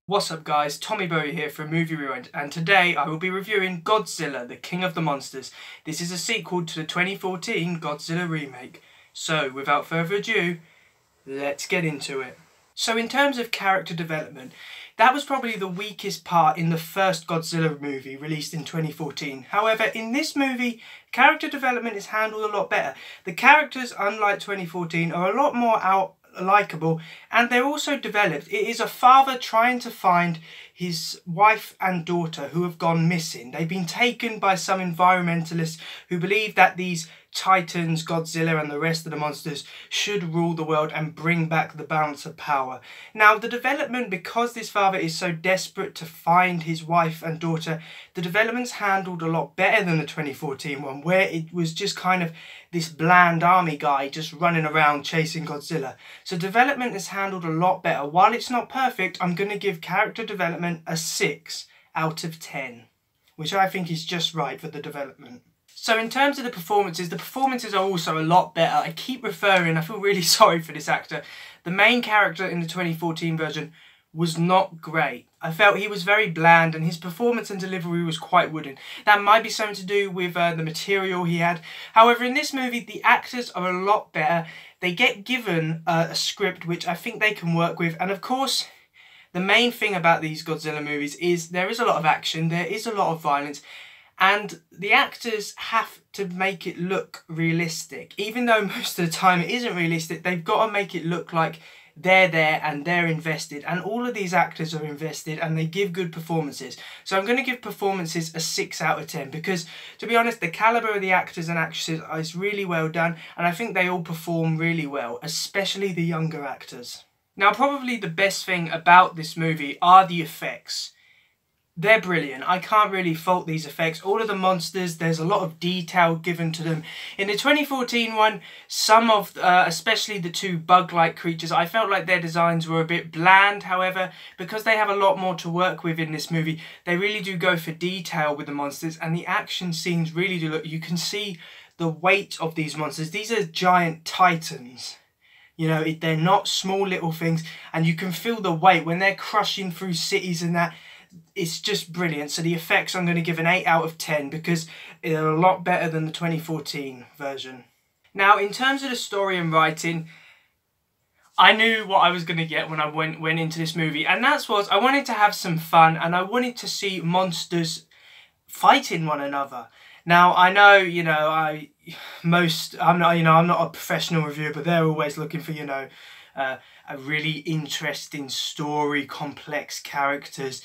What's up guys, Tommy Bowie here from Movie Rewind, and today I will be reviewing Godzilla, the King of the Monsters. This is a sequel to the 2014 Godzilla remake. So without further ado, let's get into it. So in terms of character development, that was probably the weakest part in the first Godzilla movie released in 2014. However, in this movie, character development is handled a lot better. The characters, unlike 2014, are a lot more likeable, and they're also developed. It is a father trying to find his wife and daughter who have gone missing. They've been taken by some environmentalists who believe that these titans, Godzilla and the rest of the monsters, should rule the world and bring back the balance of power. Now, the development, because this father is so desperate to find his wife and daughter, the development's handled a lot better than the 2014 one, where it was just kind of this bland army guy just running around chasing Godzilla. So development is handled a lot better. While it's not perfect, I'm going to give character development a 6 out of 10, which I think is just right for the development. So in terms of the performances are also a lot better. I keep referring, I feel really sorry for this actor. The main character in the 2014 version was not great. I felt he was very bland and his performance and delivery was quite wooden. That might be something to do with the material he had. However, in this movie, the actors are a lot better. They get given a script which I think they can work with. And of course, the main thing about these Godzilla movies is there is a lot of action, there is a lot of violence, and the actors have to make it look realistic. Even though most of the time it isn't realistic, they've got to make it look like they're there and they're invested. And all of these actors are invested and they give good performances. So I'm going to give performances a 6 out of 10 because, to be honest, the calibre of the actors and actresses is really well done. And I think they all perform really well, especially the younger actors. Now, probably the best thing about this movie are the effects. They're brilliant. I can't really fault these effects. All of the monsters, there's a lot of detail given to them. In the 2014 one, some of, especially the two bug-like creatures, I felt like their designs were a bit bland. However, because they have a lot more to work with in this movie, they really do go for detail with the monsters, and the action scenes really do look, you can see the weight of these monsters. These are giant titans. You know, they're not small little things, and you can feel the weight when they're crushing through cities and that. It's just brilliant. So the effects I'm going to give an 8 out of 10 because they're a lot better than the 2014 version. Now, in terms of the story and writing, I knew what I was going to get when I went into this movie, and that was I wanted to have some fun and I wanted to see monsters fighting one another. Now, I know, you know, I'm not a professional reviewer, but they're always looking for, you know, a really interesting story, complex characters.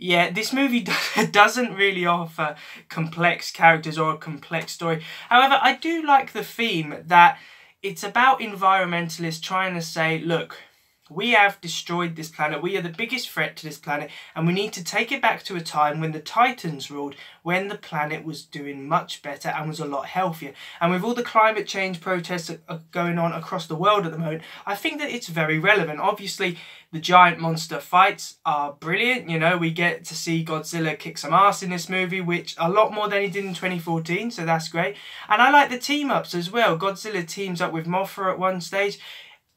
Yeah, this movie doesn't really offer complex characters or a complex story. However, I do like the theme that it's about environmentalists trying to say, look, we have destroyed this planet, we are the biggest threat to this planet, and we need to take it back to a time when the Titans ruled, when the planet was doing much better and was a lot healthier. And with all the climate change protests that are going on across the world at the moment, I think that it's very relevant. Obviously, the giant monster fights are brilliant. You know, we get to see Godzilla kick some ass in this movie, which a lot more than he did in 2014, so that's great. And I like the team-ups as well. Godzilla teams up with Mothra at one stage.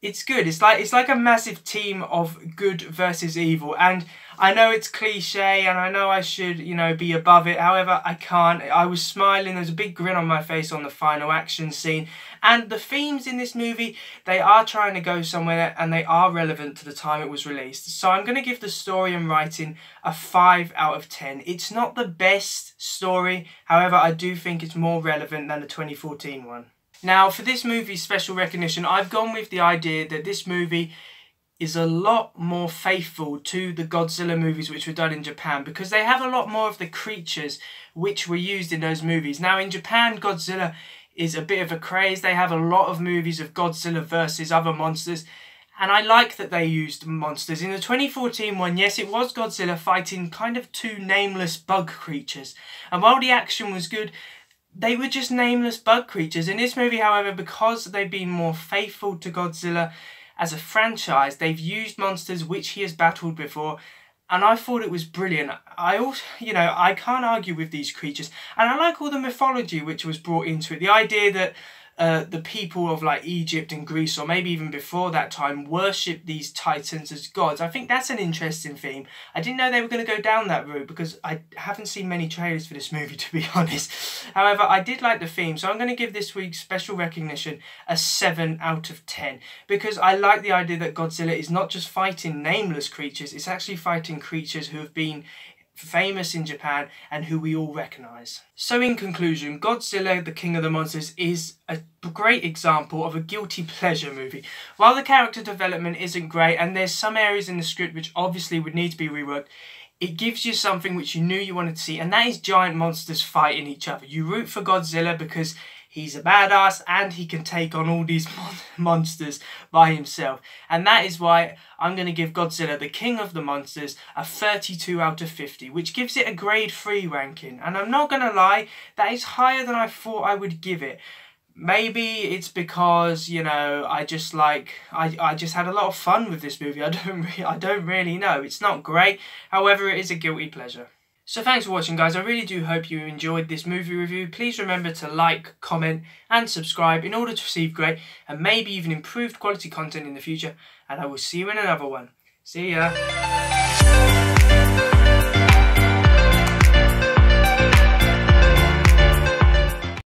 It's good. It's like a massive team of good versus evil. And I know it's cliche and I know I should, you know, be above it. However, I can't. I was smiling. There's a big grin on my face on the final action scene. And the themes in this movie, they are trying to go somewhere and they are relevant to the time it was released. So I'm going to give the story and writing a 5 out of 10. It's not the best story. However, I do think it's more relevant than the 2014 one. Now, for this movie's special recognition, I've gone with the idea that this movie is a lot more faithful to the Godzilla movies which were done in Japan, because they have a lot more of the creatures which were used in those movies. Now, in Japan, Godzilla is a bit of a craze. They have a lot of movies of Godzilla versus other monsters, and I like that they used monsters. In the 2014 one, yes, it was Godzilla fighting kind of two nameless bug creatures, and while the action was good, they were just nameless bug creatures. In this movie, however, because they've been more faithful to Godzilla as a franchise, they've used monsters which he has battled before, and I thought it was brilliant. I also, you know, I can't argue with these creatures, and I like all the mythology which was brought into it. The idea that the people of like Egypt and Greece, or maybe even before that time, worship these titans as gods. I think that's an interesting theme. I didn't know they were going to go down that route because I haven't seen many trailers for this movie, to be honest. However, I did like the theme, so I'm going to give this week's special recognition a 7 out of 10 because I like the idea that Godzilla is not just fighting nameless creatures, it's actually fighting creatures who have been famous in Japan and who we all recognise. So in conclusion, Godzilla the King of the Monsters is a great example of a guilty pleasure movie. While the character development isn't great and there's some areas in the script which obviously would need to be reworked, it gives you something which you knew you wanted to see, and that is giant monsters fighting each other. You root for Godzilla because he's a badass and he can take on all these monsters by himself. And that is why I'm going to give Godzilla the King of the Monsters a 32 out of 50, which gives it a grade 3 ranking. And I'm not going to lie, that is higher than I thought I would give it. Maybe it's because, you know, I just had a lot of fun with this movie. I don't really know. It's not great. However, it is a guilty pleasure. So thanks for watching, guys. I really do hope you enjoyed this movie review. Please remember to like, comment and subscribe in order to receive great and maybe even improved quality content in the future. And I will see you in another one. See ya.